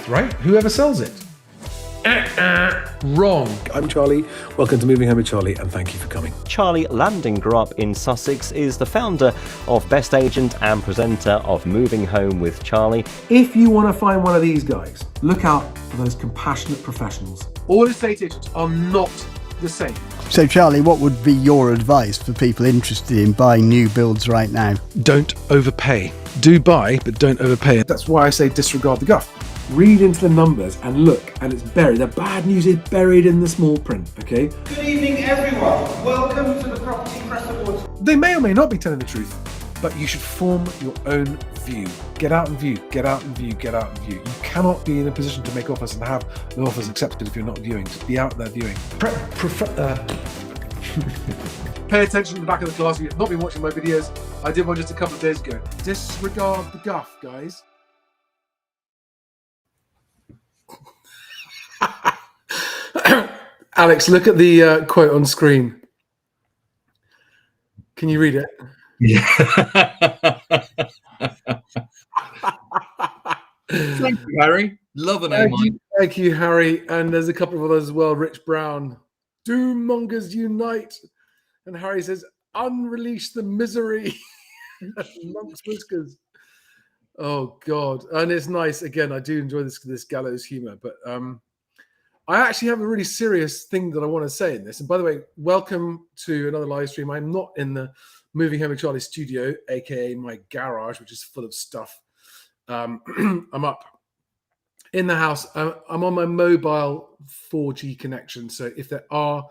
Right? Whoever sells it. Wrong. I'm Charlie. Welcome to Moving Home with Charlie, and thank you for coming. Charlie Landing grew up in Sussex, is the founder of Best Agent and presenter of Moving Home with Charlie. If you want to find one of these guys, look out for those compassionate professionals. All estate agents are not the same. So Charlie, what would be your advice for people interested in buying new builds right now? Don't overpay. Do buy, but don't overpay. That's why I say disregard the guff. Read into the numbers and look, and it's buried. The bad news is buried in the small print, okay? Good evening, everyone. Welcome to the Property Press Awards. They may or may not be telling the truth, but you should form your own view. Get out and view, get out and view, get out and view. You cannot be in a position to make offers and have the offers accepted if you're not viewing. Just be out there viewing. Pay attention to the back of the class if you've not been watching my videos. I did one just a couple of days ago. Disregard the guff, guys. Alex, look at the quote on screen. Can you read it? Yeah. Thank you, Harry. Love the name. Thank you, Harry. And there's a couple of others as well. Rich Brown. Doommongers unite. And Harry says, unrelease the misery. Monk's whiskers. Oh, God. And it's nice. Again, I do enjoy this gallows humor. But I actually have a really serious thing that I want to say in this. And by the way, welcome to another live stream. I'm not in the Moving Home with Charlie studio, aka my garage, which is full of stuff. I'm up in the house. I'm on my mobile 4G connection. So if there are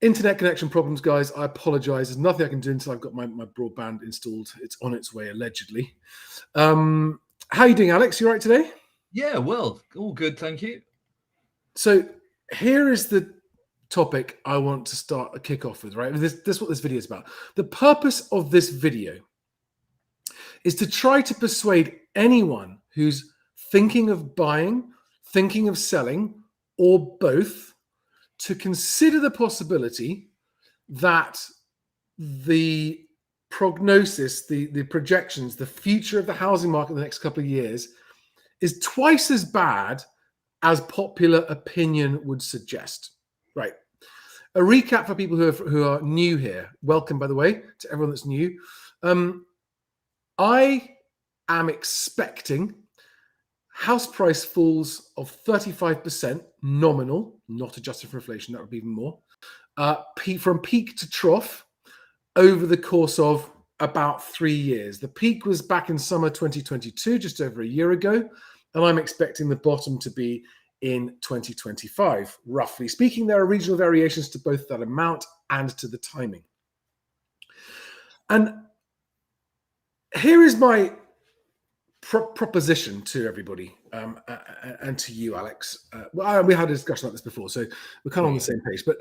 internet connection problems, guys, I apologize. There's nothing I can do until I've got my broadband installed. It's on its way, allegedly. How are you doing, Alex? You all right today? Yeah, well, all good, thank you. So here is the topic I want to start a kick off with, right? This is what this video is about. The purpose of this video is to try to persuade anyone who's thinking of buying, thinking of selling, or both, to consider the possibility that the prognosis, the projections, the future of the housing market in the next couple of years is twice as bad as popular opinion would suggest. Right. A recap for people who are new here. Welcome, by the way, to everyone that's new. I am expecting house price falls of 35% nominal, not adjusted for inflation, that would be even more, from peak to trough over the course of about 3 years. The peak was back in summer 2022, just over a year ago. And I'm expecting the bottom to be in 2025. Roughly speaking, there are regional variations to both that amount and to the timing. And here is my proposition to everybody and to you, Alex. We had a discussion about this before, so we're kind of on the same page. But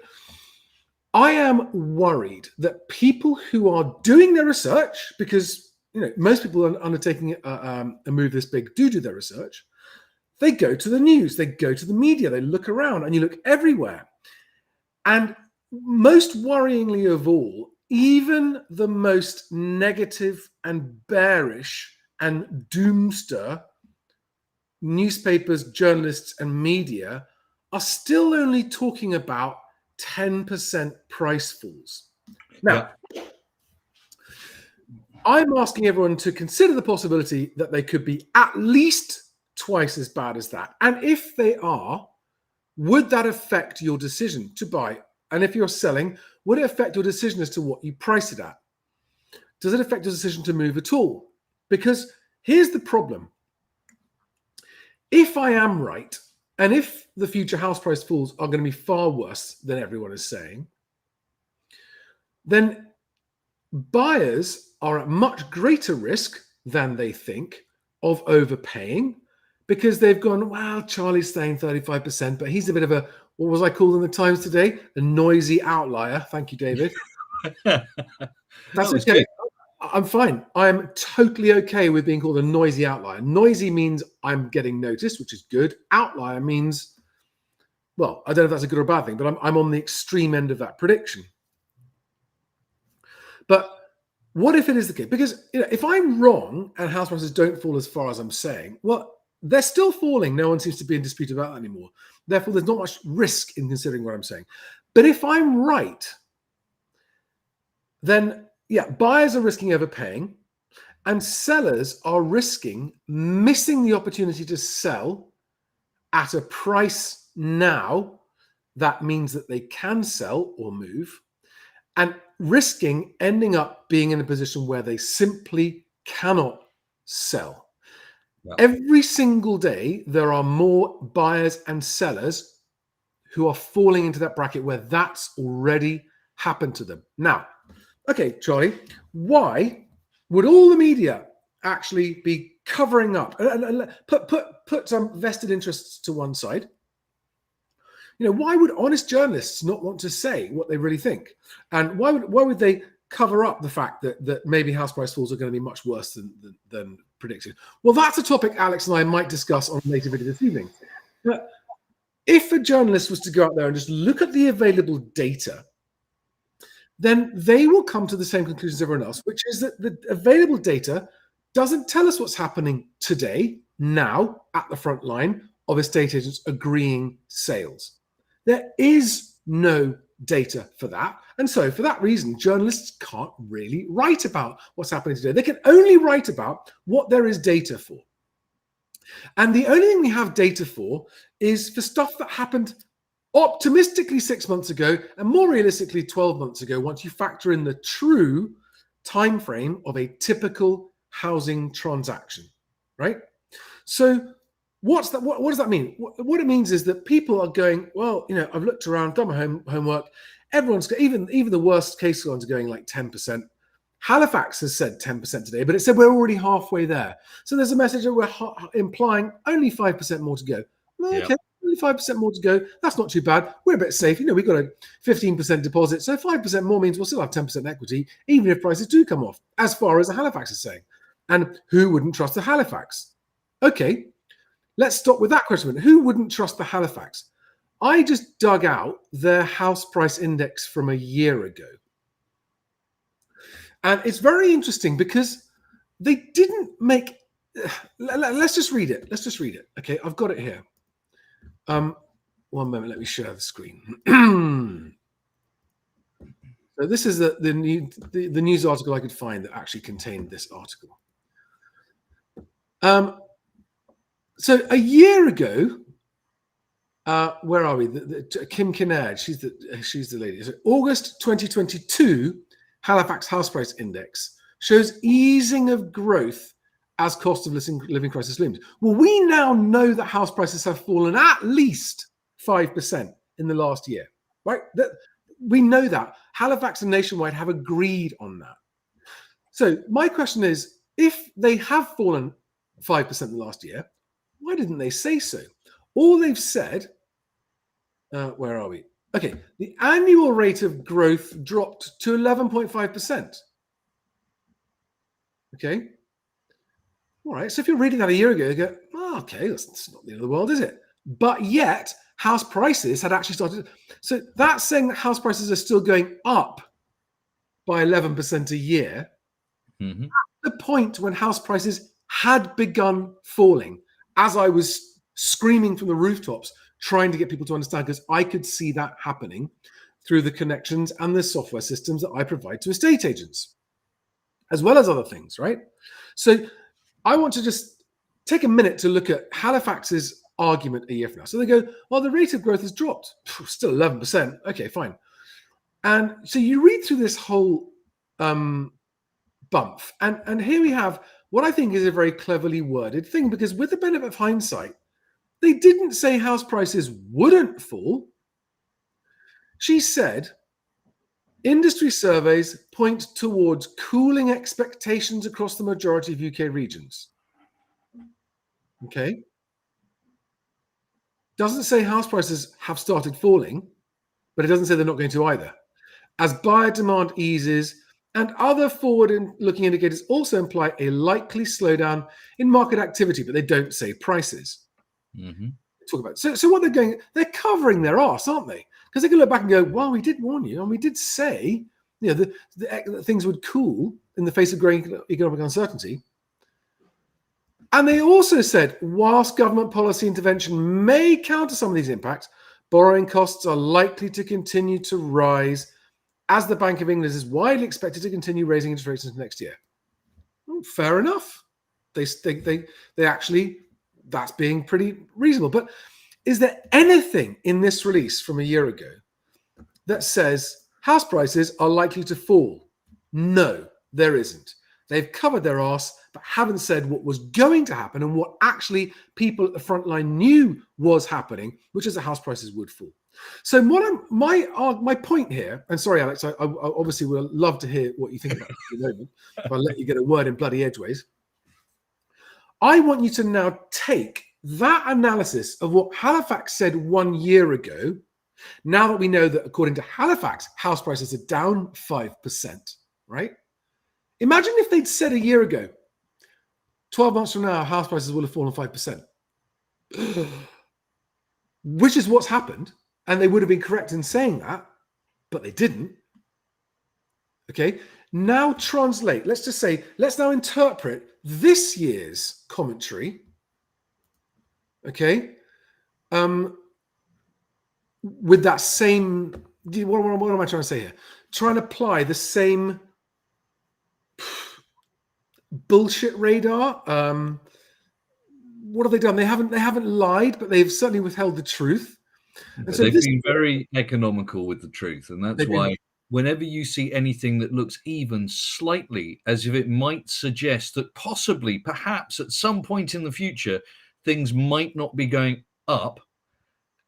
I am worried that people who are doing their research, because most people undertaking a move this big do their research. They go to the news, they go to the media, they look around, and you look everywhere. And most worryingly of all, even the most negative and bearish and doomster newspapers, journalists, and media are still only talking about 10% price falls. Now, I'm asking everyone to consider the possibility that they could be at least twice as bad as that. And if they are, would that affect your decision to buy? And if you're selling, would it affect your decision as to what you price it at? Does it affect your decision to move at all? Because here's the problem. If I am right, and if the future house price falls are going to be far worse than everyone is saying, then buyers are at much greater risk than they think of overpaying, because they've gone, wow, Charlie's saying 35%, but he's a bit of a, what was I called in the Times today? A noisy outlier. Thank you, David. That's okay. I'm fine. I'm totally okay with being called a noisy outlier. Noisy means I'm getting noticed, which is good. Outlier means, well, I don't know if that's a good or bad thing, but I'm on the extreme end of that prediction. But what if it is the case? Because if I'm wrong and house prices don't fall as far as I'm saying, well, they're still falling. No one seems to be in dispute about that anymore. Therefore, there's not much risk in considering what I'm saying. But if I'm right, then yeah, buyers are risking overpaying and sellers are risking missing the opportunity to sell at a price now that means that they can sell or move, and risking ending up being in a position where they simply cannot sell. Yeah. Every single day, there are more buyers and sellers who are falling into that bracket where that's already happened to them. Now, okay, Charlie, why would all the media actually be covering up and put some vested interests to one side? Why would honest journalists not want to say what they really think? And why would they cover up the fact that maybe house price falls are going to be much worse than predicted? Well, that's a topic Alex and I might discuss on a later video this evening. But if a journalist was to go out there and just look at the available data, then they will come to the same conclusion as everyone else, which is that the available data doesn't tell us what's happening today, now, at the front line of estate agents agreeing sales. There is no data for that. And so for that reason, journalists can't really write about what's happening today. They can only write about what there is data for. And the only thing we have data for is for stuff that happened optimistically 6 months ago and more realistically 12 months ago, once you factor in the true time frame of a typical housing transaction, right? So what's that? What does that mean? What it means is that people are going, well, I've looked around, done my homework. Everyone's even the worst case ones are going like 10%. Halifax has said 10% today, but it said we're already halfway there. So there's a message that we're implying only 5% more to go. Well, okay, only 5% more to go. That's not too bad. We're a bit safe. We've got a 15% deposit, so 5% more means we'll still have 10% equity, even if prices do come off, as far as the Halifax is saying. And who wouldn't trust the Halifax? Okay. Let's stop with that question. Who wouldn't trust the Halifax? I just dug out their house price index from a year ago. And it's very interesting because they didn't make... Let's just read it. Okay, I've got it here. One moment, let me share the screen. So this is the news article I could find that actually contained this article. So a year ago, where are we? Kim Kinnaird, she's the lady. So August 2022 Halifax House Price Index shows easing of growth as cost of living crisis looms. Well, we now know that house prices have fallen at least 5% in the last year, right? We know that. Halifax and Nationwide have agreed on that. So my question is, if they have fallen 5% in the last year, why didn't they say so? All they've said, where are we? Okay, the annual rate of growth dropped to 11.5%. Okay. All right, so if you're reading that a year ago, you go, oh, okay, that's not the end of the world, is it? But yet, house prices had actually started. So that's saying that house prices are still going up by 11% a year. Mm-hmm. At the point when house prices had begun falling, as I was screaming from the rooftops, trying to get people to understand, because I could see that happening through the connections and the software systems that I provide to estate agents, as well as other things, right? So I want to just take a minute to look at Halifax's argument a year from now. So they go, well, the rate of growth has dropped. Still 11%. Okay, fine. And so you read through this whole bump, and here we have what I think is a very cleverly worded thing, because with the benefit of hindsight, they didn't say house prices wouldn't fall. She said, industry surveys point towards cooling expectations across the majority of UK regions. Okay. Doesn't say house prices have started falling, but it doesn't say they're not going to either. As buyer demand eases and other forward-looking indicators also imply a likely slowdown in market activity, but they don't say prices. Mm-hmm. Talk about it. So what they're covering their arse, aren't they? Because they can look back and go, well, we did warn you, and we did say, that things would cool in the face of growing economic uncertainty. And they also said, whilst government policy intervention may counter some of these impacts, borrowing costs are likely to continue to rise as the Bank of England is widely expected to continue raising interest rates into next year. Well, fair enough. They actually, that's being pretty reasonable. But is there anything in this release from a year ago that says house prices are likely to fall? No, there isn't. They've covered their arse, but haven't said what was going to happen and what actually people at the front line knew was happening, which is that house prices would fall. So my point here, and sorry, Alex, I obviously would love to hear what you think about it at the moment, if I let you get a word in bloody edgeways. I want you to now take that analysis of what Halifax said 1 year ago, now that we know that according to Halifax, house prices are down 5%, right? Imagine if they'd said a year ago, 12 months from now, house prices will have fallen 5%, which is what's happened. And they would have been correct in saying that, but they didn't. Okay, now translate. Let's just say, let's now interpret this year's commentary. Okay, with that same, what am I trying to say here? Try and apply the same bullshit radar. What have they done? They haven't lied, but they've certainly withheld the truth. And so they've been very economical with the truth, and that's why whenever you see anything that looks even slightly as if it might suggest that possibly, perhaps at some point in the future, things might not be going up,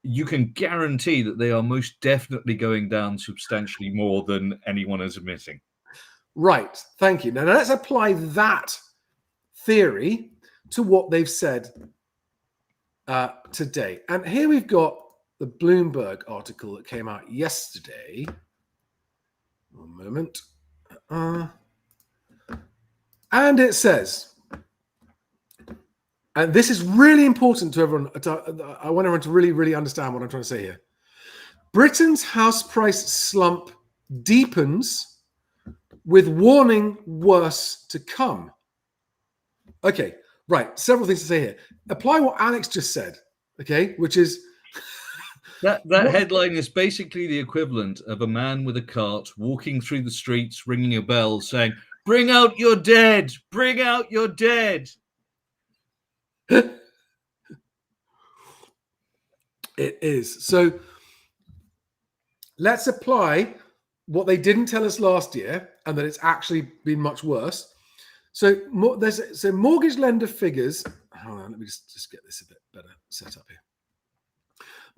you can guarantee that they are most definitely going down substantially more than anyone is admitting. Right. Thank you. Now let's apply that theory to what they've said today. And here we've got the Bloomberg article that came out yesterday. One moment. And it says, and this is really important to everyone. I want everyone to really, really understand what I'm trying to say here. Britain's house price slump deepens with warning worse to come. Okay, right. Several things to say here. Apply what Alex just said, okay, which is, that headline is basically the equivalent of a man with a cart walking through the streets, ringing a bell, saying, "Bring out your dead! Bring out your dead!" It is. So let's apply what they didn't tell us last year, and that it's actually been much worse. So mortgage lender figures. Hold on, let me just get this a bit better set up here.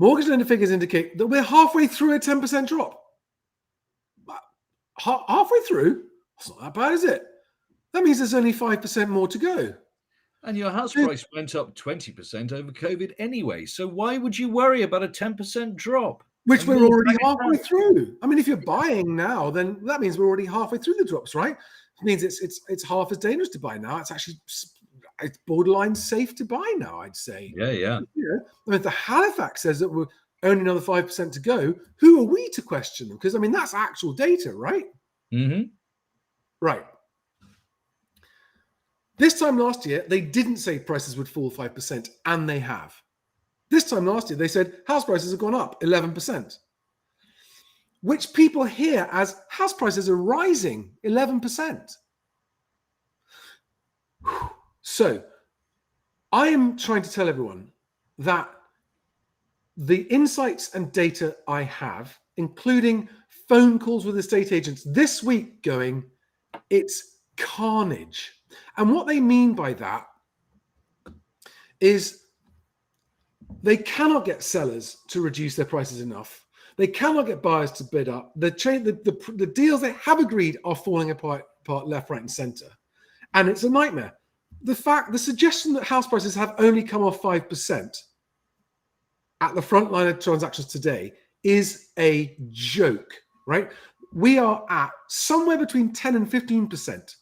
Mortgage lender figures indicate that we're halfway through a 10% drop. Halfway through? It's not that bad, is it? That means there's only 5% more to go. And your house price went up 20% over COVID anyway. So why would you worry about a 10% drop? Which we're already halfway through. I mean, if you're buying now, then that means we're already halfway through the drops, right? It means it's half as dangerous to buy now. It's actually borderline safe to buy now, I'd say. Yeah. I mean, if the Halifax says that we're only another 5% to go, who are we to question them? Because, I mean, that's actual data, right? Mm-hmm. Right. This time last year, they didn't say prices would fall 5%, and they have. This time last year, they said house prices have gone up 11%, which people hear as house prices are rising 11%. So I am trying to tell everyone that the insights and data I have, including phone calls with estate agents this week going, it's carnage. And what they mean by that is they cannot get sellers to reduce their prices enough. They cannot get buyers to bid up. The deals they have agreed are falling apart left, right, and center. And it's a nightmare. The suggestion that house prices have only come off 5% at the front line of transactions today is a joke, right? We are at somewhere between 10 and 15%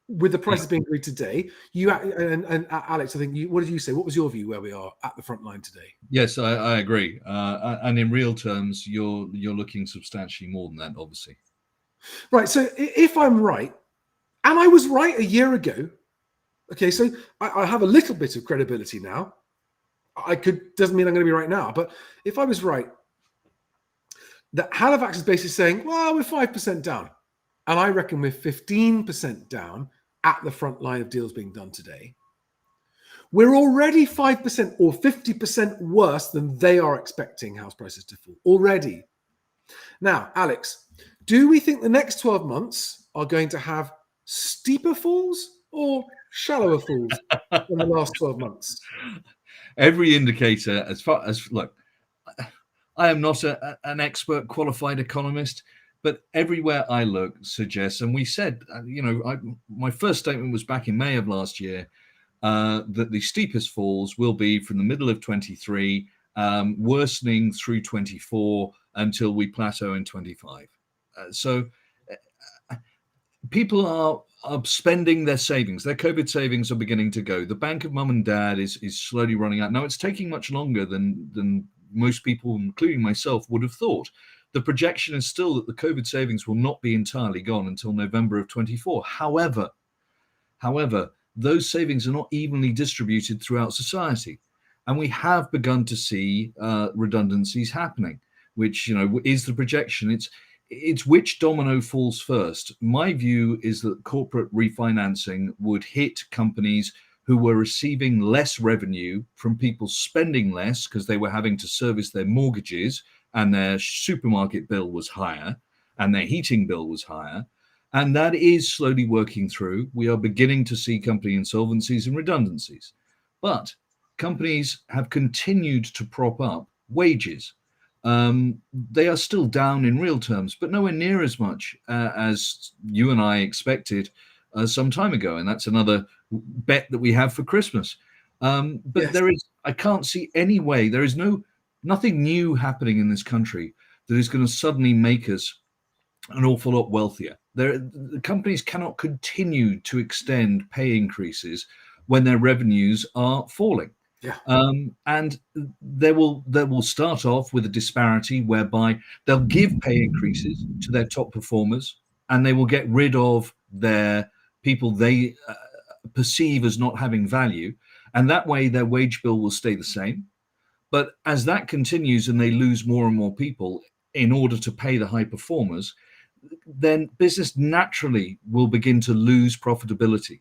with the prices being agreed today. You and Alex, I think what did you say? What was your view where we are at the front line today? Yes, I agree. And in real terms, you're looking substantially more than that, obviously. Right. So if I'm right, and I was right a year ago, Okay, so I have a little bit of credibility now. Doesn't mean I'm going to be right now, but if I was right, that Halifax is basically saying, well, we're 5% down. And I reckon we're 15% down at the front line of deals being done today. We're already 5% or 50% worse than they are expecting house prices to fall already. Now, Alex, do we think the next 12 months are going to have steeper falls or shallower falls than the last 12 months? Every indicator, as far as look, I am not an expert qualified economist, but everywhere I look suggests, and we said, my first statement was back in May of last year, that the steepest falls will be from the middle of 23, worsening through 24 until we plateau in 25. So people are spending their savings. Their COVID savings are beginning to go. The bank of mum and dad is slowly running out. Now, it's taking much longer than most people, including myself, would have thought. The projection is still that the COVID savings will not be entirely gone until November of 24. However, those savings are not evenly distributed throughout society. And we have begun to see redundancies happening, which, is the projection. It's which domino falls first. My view is that corporate refinancing would hit companies who were receiving less revenue from people spending less because they were having to service their mortgages and their supermarket bill was higher and their heating bill was higher. And that is slowly working through. We are beginning to see company insolvencies and redundancies. But companies have continued to prop up wages. They are still down in real terms, but nowhere near as much as you and I expected some time ago. And that's another bet that we have for Christmas. But yes. I can't see any way. There is nothing new happening in this country that is going to suddenly make us an awful lot wealthier. The companies cannot continue to extend pay increases when their revenues are falling. Yeah. And they will start off with a disparity whereby they'll give pay increases to their top performers and they will get rid of their people they perceive as not having value. And that way their wage bill will stay the same. But as that continues and they lose more and more people in order to pay the high performers, then business naturally will begin to lose profitability.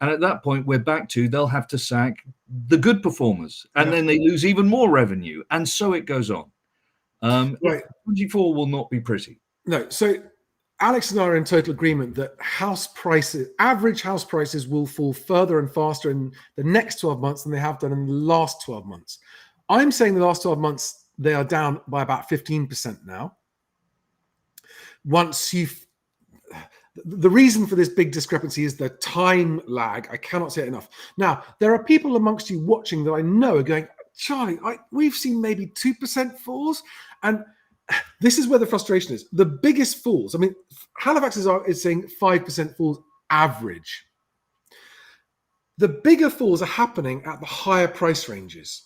And at that point, we're back to they'll have to sack the good performers, and then they lose even more revenue, and so it goes on. Right. 24 will not be pretty. No. So Alex and I are in total agreement that average house prices will fall further and faster in the next 12 months than they have done in the last 12 months. I'm saying the last 12 months, they are down by about 15% now. The reason for this big discrepancy is the time lag. I cannot say it enough. Now, there are people amongst you watching that I know are going, Charlie, we've seen maybe 2% falls. And this is where the frustration is. The biggest falls, I mean, Halifax is saying 5% falls average. The bigger falls are happening at the higher price ranges.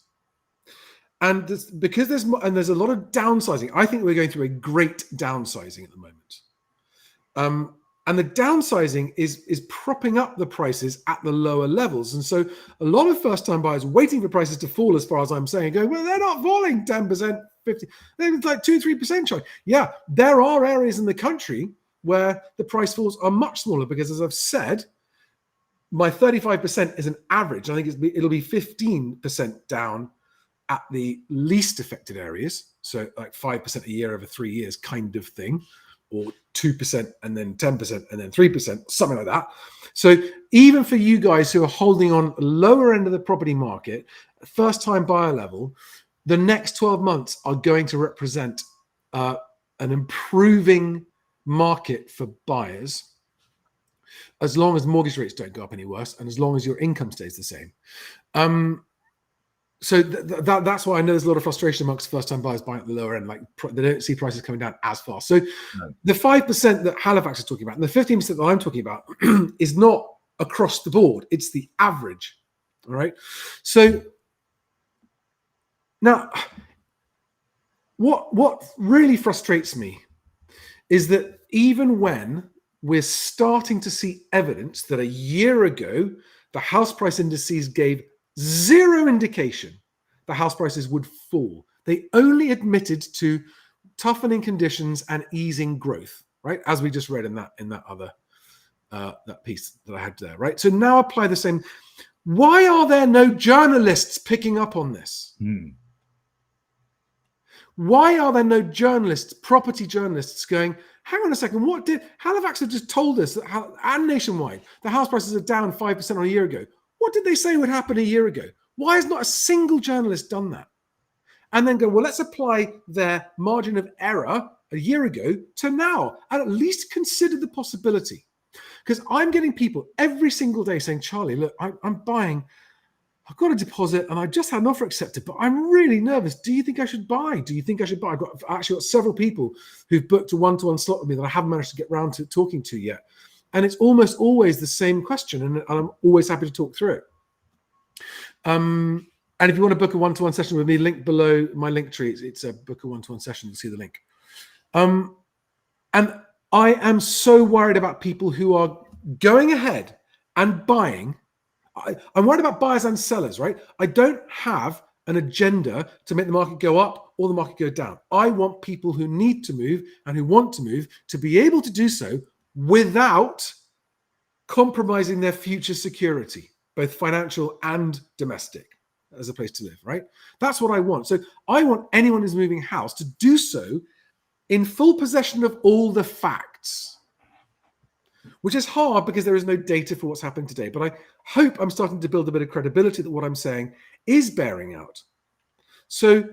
And because there's a lot of downsizing. I think we're going through a great downsizing at the moment. And the downsizing is propping up the prices at the lower levels. And so a lot of first-time buyers waiting for prices to fall, as far as I'm saying, going, well, they're not falling 10%, 50%, they're like 2-3%. Charge. Yeah, there are areas in the country where the price falls are much smaller because, as I've said, my 35% is an average. I think it'll be 15% down at the least affected areas. So like 5% a year over 3 years kind of thing. Or 2% and then 10% and then 3%, something like that. So even for you guys who are holding on lower end of the property market, first-time buyer level, the next 12 months are going to represent an improving market for buyers, as long as mortgage rates don't go up any worse and as long as your income stays the same. So that's why I know there's a lot of frustration amongst first-time buyers buying at the lower end. Like they don't see prices coming down as fast. So the 5% that Halifax is talking about and the 15% that I'm talking about is not across the board. It's the average. All right. So now, what really frustrates me is that even when we're starting to see evidence that a year ago the house price indices gave zero indication the house prices would fall. They only admitted to toughening conditions and easing growth, right? As we just read in that other that piece that I had there, right? So now apply the same. Why are there no journalists picking up on this? Why are there no journalists, property journalists, going, hang on a second, Halifax have just told us that, and nationwide, the house prices are down 5% on a year ago. What did they say would happen a year ago? Why has not a single journalist done that? And then go, well, let's apply their margin of error a year ago to now, and at least consider the possibility. Because I'm getting people every single day saying, Charlie, look, I'm buying, I've got a deposit and I just had an offer accepted, but I'm really nervous. Do you think I should buy? Do you think I should buy? I've actually got several people who've booked a one-to-one slot with me that I haven't managed to get round to talking to yet. And it's almost always the same question, and I'm always happy to talk through it. And if you want to book a one-to-one session with me, link below my link tree. It's a book a one-to-one session. You'll see the link. And I am so worried about people who are going ahead and buying. I'm worried about buyers and sellers, right? I don't have an agenda to make the market go up or the market go down. I want people who need to move and who want to move to be able to do so without compromising their future security, both financial and domestic, as a place to live, right? That's what I want. So I want anyone who's moving house to do so in full possession of all the facts, which is hard because there is no data for what's happening today. But I hope I'm starting to build a bit of credibility that what I'm saying is bearing out. So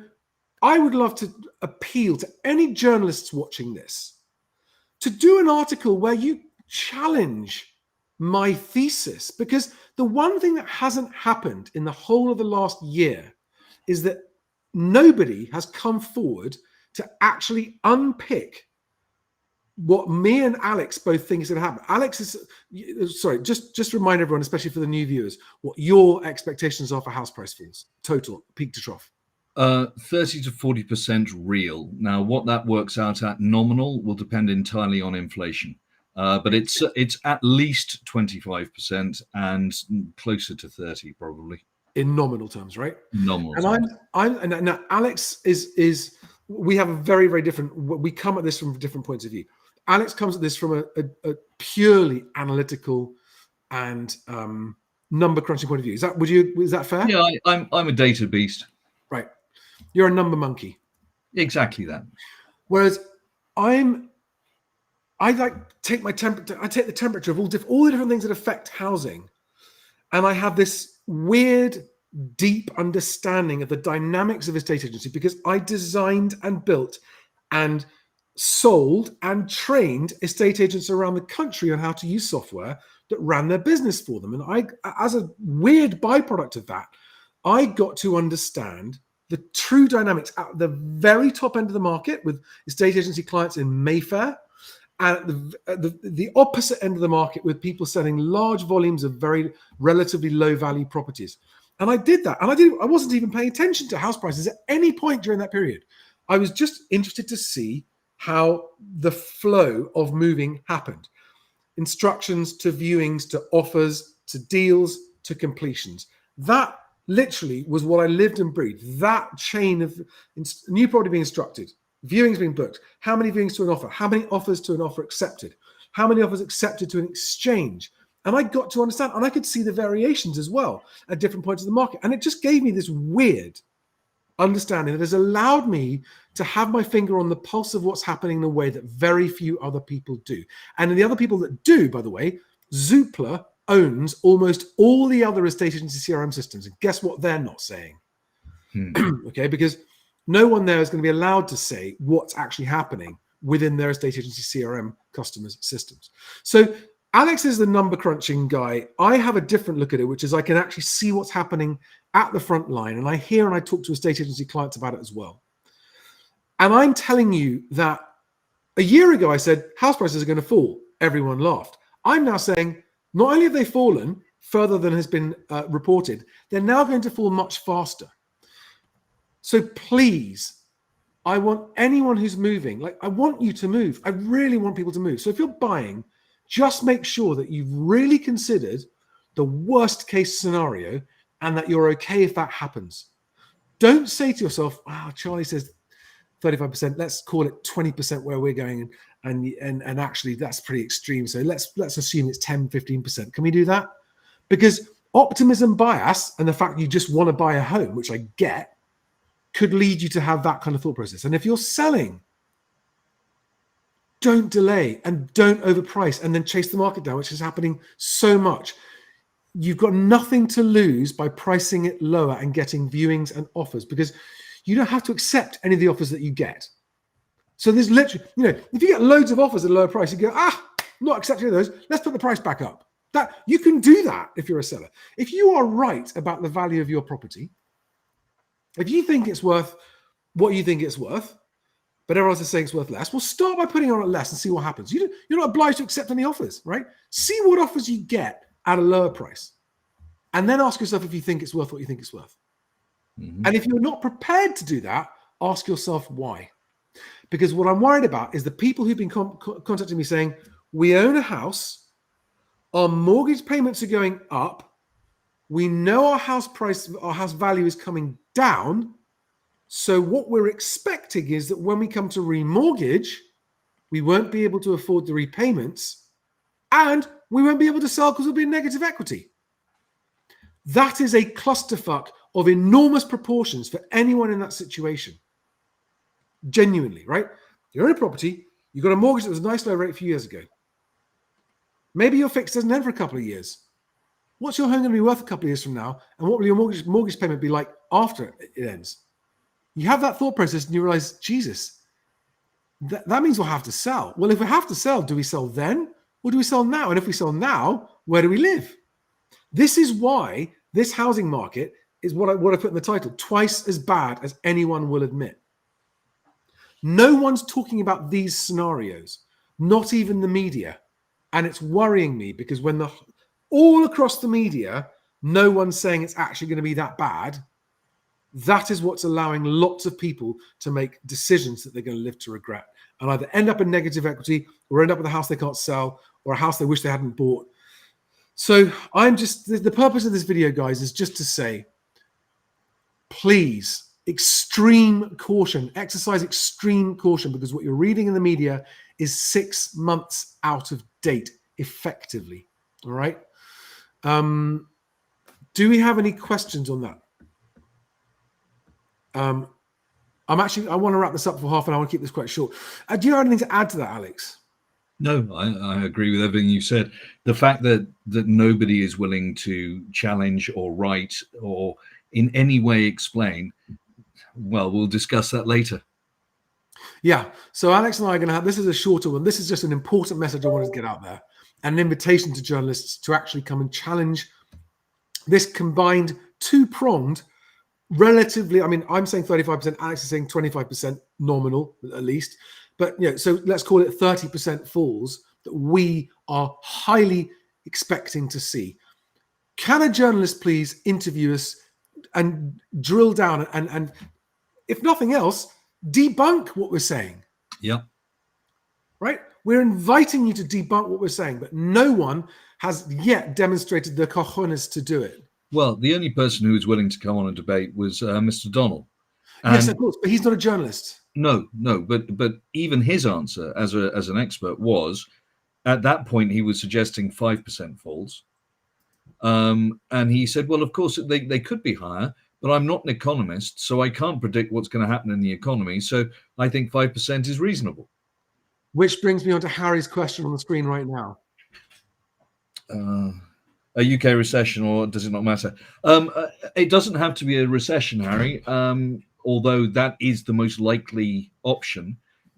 I would love to appeal to any journalists watching this to do an article where you challenge my thesis, because the one thing that hasn't happened in the whole of the last year is that nobody has come forward to actually unpick what me and Alex both think is going to happen. Alex is, sorry, just remind everyone, especially for the new viewers, what your expectations are for house price falls, total, peak to trough. 30 to 40% real. Now, what that works out at nominal will depend entirely on inflation. But it's at least 25% and closer to 30 probably. In nominal terms, right? Nominal terms. And now Alex is we have a very, very different, we come at this from different points of view. Alex comes at this from a purely analytical and number crunching point of view. Is that fair? Yeah, I'm a data beast. Right. You're a number monkey. Exactly that. Whereas I take the temperature of all the different things that affect housing, and I have this weird, deep understanding of the dynamics of a estate agency because I designed and built and sold and trained estate agents around the country on how to use software that ran their business for them. And I, as a weird byproduct of that, I got to understand the true dynamics at the very top end of the market with estate agency clients in Mayfair, and at the opposite end of the market with people selling large volumes of very relatively low value properties. And I did that. And I wasn't even paying attention to house prices at any point during that period. I was just interested to see how the flow of moving happened. Instructions to viewings, to offers, to deals, to completions. That literally was what I lived and breathed. That chain of new property being instructed, viewings being booked, how many viewings to an offer, how many offers to an offer accepted, how many offers accepted to an exchange. And I got to understand, and I could see the variations as well at different points of the market. And it just gave me this weird understanding that has allowed me to have my finger on the pulse of what's happening in a way that very few other people do. And the other people that do, by the way, Zoopla owns almost all the other estate agency CRM systems. And guess what they're not saying? Okay, because no one there is going to be allowed to say what's actually happening within their estate agency CRM customers' systems. So Alex is the number crunching guy. I have a different look at it, which is I can actually see what's happening at the front line. And I hear and I talk to estate agency clients about it as well. And I'm telling you that a year ago, I said, house prices are going to fall. Everyone laughed. I'm now saying, not only have they fallen further than has been reported, they're now going to fall much faster. So please, I want anyone who's moving, I want you to move. I really want people to move. So if you're buying, just make sure that you've really considered the worst case scenario and that you're okay if that happens. Don't say to yourself, wow, Charlie says 35%, let's call it 20% where we're going, and actually that's pretty extreme. So let's assume it's 10, 15%. Can we do that? Because optimism bias and the fact you just want to buy a home, which I get, could lead you to have that kind of thought process. And if you're selling, don't delay and don't overprice and then chase the market down, which is happening so much. You've got nothing to lose by pricing it lower and getting viewings and offers, because you don't have to accept any of the offers that you get. So there's literally, if you get loads of offers at a lower price, you go, I'm not accepting those. Let's put the price back up. That you can do that if you're a seller. If you are right about the value of your property, if you think it's worth what you think it's worth, but everyone else is saying it's worth less, well, start by putting it on at less and see what happens. You're not obliged to accept any offers, right? See what offers you get at a lower price. And then ask yourself if you think it's worth what you think it's worth. Mm-hmm. And if you're not prepared to do that, ask yourself why. Because what I'm worried about is the people who've been contacting me saying, we own a house, our mortgage payments are going up, we know our house value is coming down, so what we're expecting is that when we come to remortgage, we won't be able to afford the repayments and we won't be able to sell because we'll be in negative equity. That is a clusterfuck of enormous proportions for anyone in that situation. Genuinely, right? You own a property, you got a mortgage that was a nice low rate a few years ago. Maybe your fix doesn't end for a couple of years. What's your home going to be worth a couple of years from now? And what will your mortgage payment be like after it ends? You have that thought process and you realize, Jesus, that means we'll have to sell. Well, if we have to sell, do we sell then or do we sell now? And if we sell now, where do we live? This is why this housing market is what I put in the title, twice as bad as anyone will admit. No one's talking about these scenarios, not even the media. And it's worrying me because when all across the media, no one's saying it's actually going to be that bad. That is what's allowing lots of people to make decisions that they're going to live to regret and either end up in negative equity or end up with a house they can't sell or a house they wish they hadn't bought. So the purpose of this video, guys, is just to say, please, extreme caution, exercise extreme caution, because what you're reading in the media is 6 months out of date, effectively. All right. Do we have any questions on that? I want to wrap this up for half an hour. I want to keep this quite short. Do you have anything to add to that, Alex? No, I agree with everything you said. The fact that nobody is willing to challenge or write or in any way explain, well, we'll discuss that later. Yeah. So Alex and I are going to have, this is a shorter one. This is just an important message I wanted to get out there, and an invitation to journalists to actually come and challenge this combined two-pronged, relatively, I'm saying 35%, Alex is saying 25% nominal at least. But so let's call it 30% falls that we are highly expecting to see. Can a journalist please interview us and drill down and if nothing else, debunk what we're saying? Yeah. Right? We're inviting you to debunk what we're saying, but no one has yet demonstrated the cojones to do it. Well, the only person who was willing to come on a debate was Mr. Donnell. Yes, of course, but he's not a journalist. No, but even his answer as an expert was, at that point, he was suggesting 5% falls. And he said, well, of course, they could be higher, but I'm not an economist, so I can't predict what's going to happen in the economy. So I think 5% is reasonable. Which brings me on to Harry's question on the screen right now. A UK recession, or does it not matter? It doesn't have to be a recession, Harry, although that is the most likely option.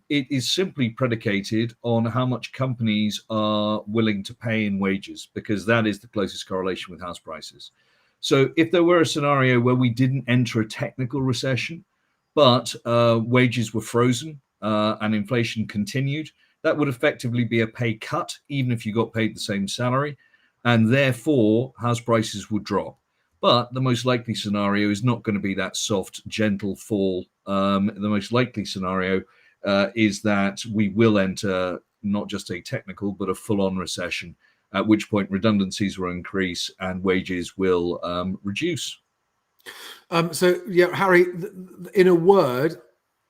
It is simply predicated on how much companies are willing to pay in wages, because that is the closest correlation with house prices. So if there were a scenario where we didn't enter a technical recession, but wages were frozen and inflation continued, that would effectively be a pay cut, even if you got paid the same salary. And therefore, house prices would drop. But the most likely scenario is not going to be that soft, gentle fall. The most likely scenario is that we will enter not just a technical, but a full-on recession. at which point redundancies will increase and wages will reduce. So yeah, Harry, in a word,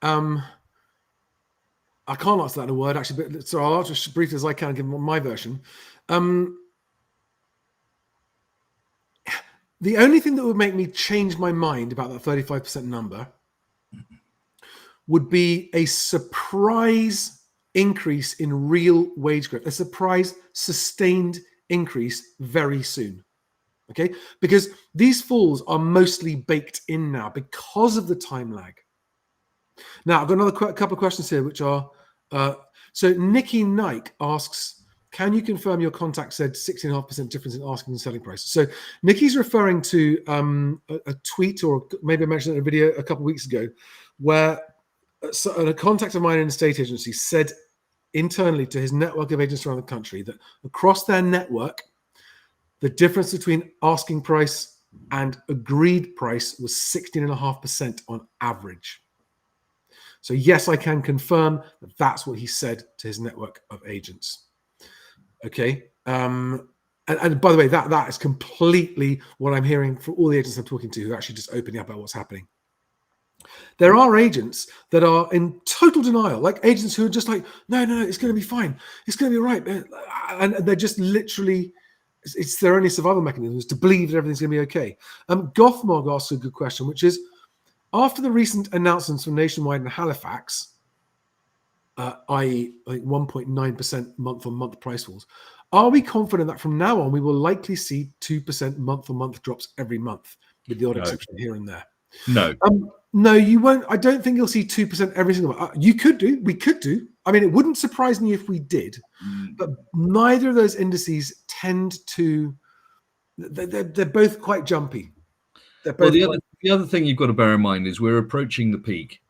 I can't answer that in a word actually, but so I'll answer as briefly as I can, give my version. The only thing that would make me change my mind about that 35% number would be a surprise increase in real wage growth, a surprise sustained increase very soon. Okay, because these falls are mostly baked in now because of the time lag. Now, I've got another couple of questions here, which are, so Nikki Nike asks, can you confirm your contact said 16.5% difference in asking and selling price? So Nikki's referring to a tweet, or maybe I mentioned it in a video a couple of weeks ago, where a contact of mine in a state agency said internally to his network of agents around the country that across their network, the difference between asking price and agreed price was 16.5% on average. So yes, I can confirm that that's what he said to his network of agents. Okay. And by the way, that is completely what I'm hearing from all the agents I'm talking to who are actually just opening up about what's happening. There are agents that are in total denial, like agents who are just like, no, it's going to be fine. It's going to be right. And they're just literally, it's their only survival mechanism is to believe that everything's going to be okay. Gothmog asks a good question, which is, after the recent announcements from Nationwide and Halifax, i.e. like 1.9% month-on-month price falls, are we confident that from now on we will likely see 2% month-on-month drops every month, with the odd exception here and there? No. No, you won't. I don't think you'll see 2% every single month. We could do. I mean, it wouldn't surprise me if we did, but neither of those indices tend to, they're both quite jumpy. Well, the other thing you've got to bear in mind is we're approaching the peak.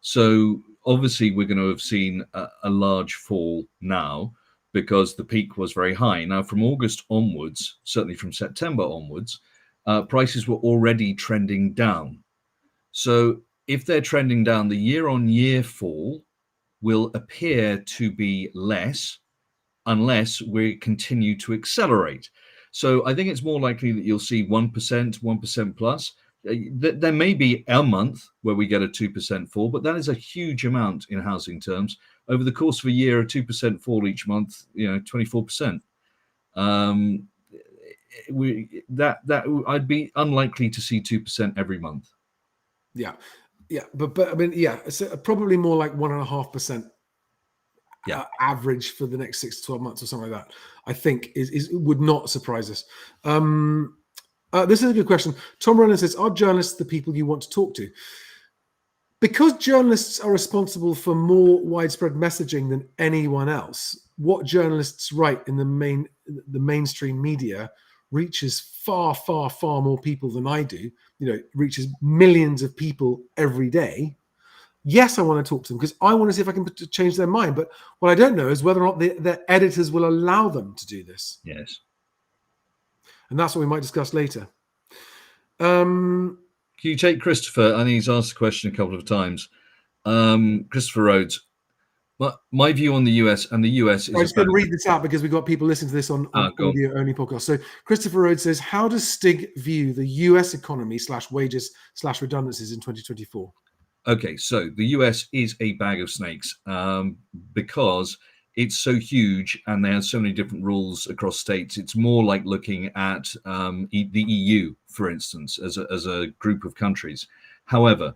So obviously we're going to have seen a large fall now because the peak was very high. Now from August onwards, certainly from September onwards, prices were already trending down. So if they're trending down, the year-on-year fall will appear to be less unless we continue to accelerate. So I think it's more likely that you'll see 1%, 1% plus. There may be a month where we get a 2% fall, but that is a huge amount in housing terms. Over the course of a year, a 2% fall each month, 24%. I'd be unlikely to see 2% every month. Yeah, but I mean, it's probably more like 1.5%. Average for the next 6 to 12 months or something like that, I think would not surprise us. This is a good question. Tom Ronan says, are journalists the people you want to talk to? Because journalists are responsible for more widespread messaging than anyone else, what journalists write in the mainstream media reaches far, far, far more people than I do. It reaches millions of people every day. Yes, I want to talk to them because I want to see if I can change their mind. But what I don't know is whether or not their editors will allow them to do this. Yes. And that's what we might discuss later. Can you take Christopher? I think he's asked the question a couple of times. Christopher Rhodes. My view on the US, and the US is... I'm just going to read this out because we've got people listening to this on audio-only podcast. So Christopher Rhodes says, how does Stig view the US economy /wages /redundancies in 2024? Okay, so the US is a bag of snakes because it's so huge and they have so many different rules across states. It's more like looking at the EU, for instance, as a group of countries. However,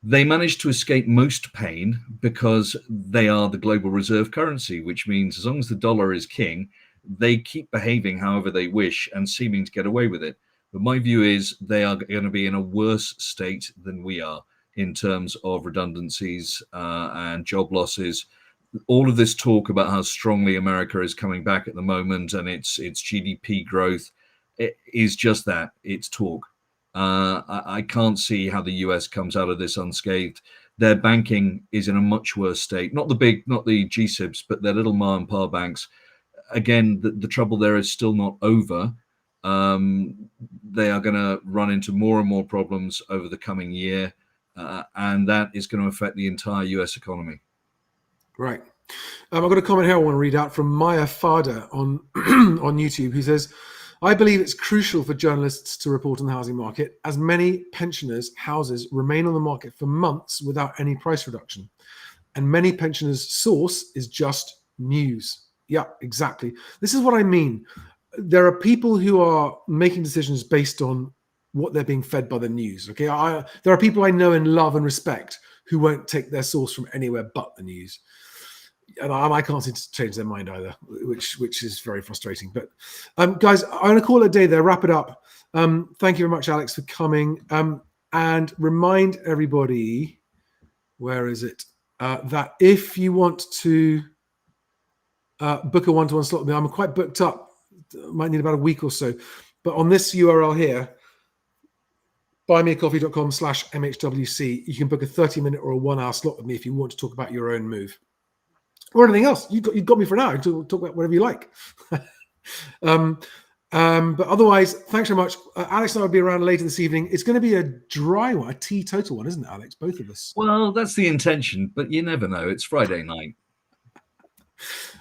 they managed to escape most pain because they are the global reserve currency, which means as long as the dollar is king, they keep behaving however they wish and seeming to get away with it. But my view is they are going to be in a worse state than we are in terms of redundancies and job losses. All of this talk about how strongly America is coming back at the moment and its GDP growth, it is just that, it's talk. I can't see how the US comes out of this unscathed. Their banking is in a much worse state. Not the GSIBs, but their little ma and pa banks. Again, the trouble there is still not over. They are going to run into more and more problems over the coming year. And that is going to affect the entire US economy. Right. I've got a comment here I want to read out from Maya Fada on on YouTube, who says, I believe it's crucial for journalists to report on the housing market, as many pensioners' houses remain on the market for months without any price reduction. And many pensioners' source is just news. Yeah, exactly. This is what I mean. There are people who are making decisions based on what they're being fed by the news. Okay, there are people I know and love and respect who won't take their source from anywhere but the news. And I can't seem to change their mind either, which is very frustrating. But guys, I'm going to call it a day there, wrap it up. Thank you very much, Alex, for coming. And remind everybody, where is it? That if you want to book a one-to-one slot with me, I'm quite booked up. Might need about a week or so. But on this URL here, buymeacoffee.com/MHWC, you can book a 30-minute or a 1-hour slot with me if you want to talk about your own move. Or anything else. You got me for an hour to talk about whatever you like. But otherwise, thanks very much. Alex and I will be around later this evening. It's going to be a dry one, a teetotal one, isn't it, Alex? Both of us. Well, that's the intention, but you never know. It's Friday night.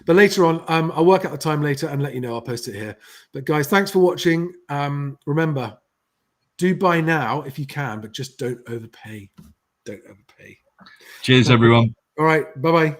But later on, I'll work out the time later and let you know. I'll post it here. But guys, thanks for watching. Remember, do buy now if you can, but just don't overpay. Don't overpay. Cheers, everyone. All right. Bye-bye.